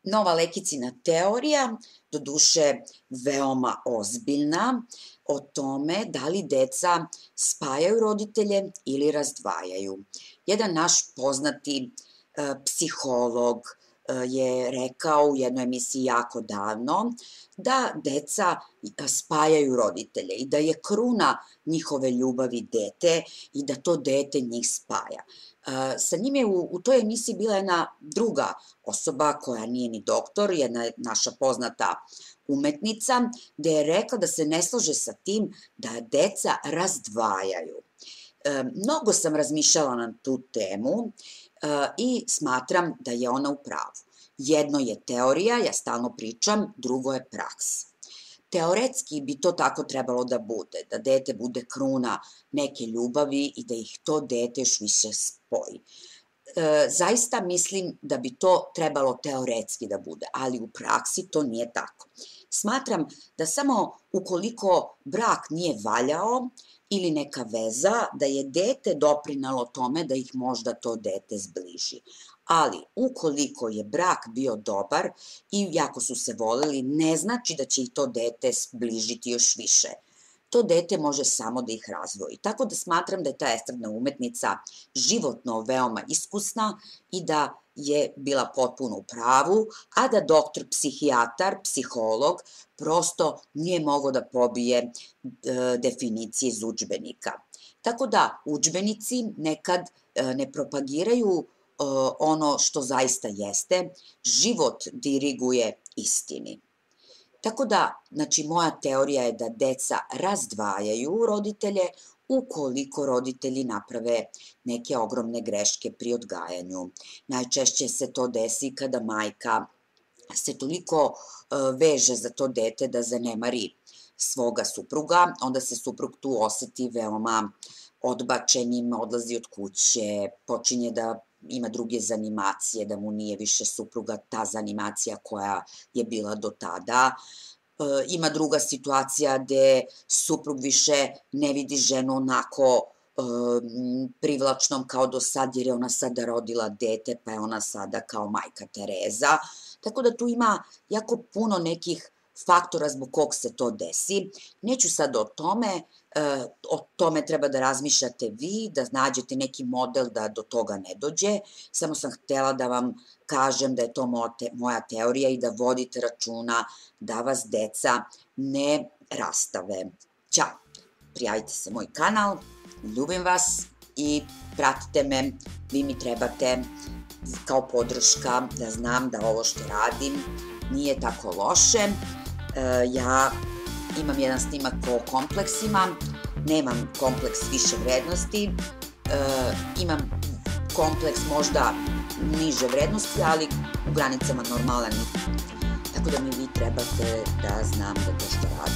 nova Lekicina teorija, doduše veoma ozbiljna, o tome da li deca spajaju roditelje ili razdvajaju. Jedan naš poznati psiholog je rekao u jednoj emisiji jako davno da deca spajaju roditelje i da je kruna njihove ljubavi dete i da to dete njih spaja. Sa njim je u toj emisiji bila jedna druga osoba koja nije ni doktor, jedna naša poznata umetnica, gde je rekla da se ne slaže sa tim da deca razdvajaju. Mnogo sam razmišljala na tu temu i smatram da je ona u pravu. Jedno je teorija, ja stalno pričam, drugo je praksa. Teoretski bi to tako trebalo da bude, da dete bude kruna neke ljubavi i da ih to dete još više spoji. Zaista mislim da bi to trebalo teoretski da bude, ali u praksi to nije tako. Smatram da samo ukoliko brak nije valjao ili neka veza, da je dete doprinalo tome da ih možda to dete zbliži. Ali ukoliko je brak bio dobar i jako su se voleli, ne znači da će ih to dete zbližiti još više. To dete može samo da ih razvoji. Tako da smatram da je ta estradna umetnica životno veoma iskusna i da je bila potpuno u pravu, a da doktor psihijatar, psiholog, prosto nije mogao da pobije definicije iz udžbenika. Tako da udžbenici nekad ne propagiraju ono što zaista jeste, život diriguje istini. Tako da, znači, moja teorija je da deca razdvajaju roditelje ukoliko roditelji naprave neke ogromne greške pri odgajanju. Najčešće se to desi kada majka se toliko veže za to dete da zanemari svoga supruga, onda se suprug tu oseti veoma odbačenim, odlazi od kuće, počinje da ima druge zanimacije, da mu nije više supruga ta zanimacija koja je bila do tada. Ima druga situacija gde suprug više ne vidi ženu onako privlačnom kao do sad, jer je ona sada rodila dete, pa je ona sada kao majka Tereza. Tako da tu ima jako puno nekih faktora zbog kog se to desi. Neću sad o tome treba da razmišljate vi, da nađete neki model da do toga ne dođe. Samo sam htela da vam kažem da je to moja teorija i da vodite računa da vas deca ne rastave. Ćao! Prijavite se moj kanal, ljubim vas i pratite me, vi mi trebate kao podrška da znam da ovo što radim nije tako loše. Ja imam jedan snimak o kompleksima, nemam kompleks više vrednosti, imam kompleks možda niže vrednosti, ali u granicama normalan. Tako da mi vi trebate da znam da to što radim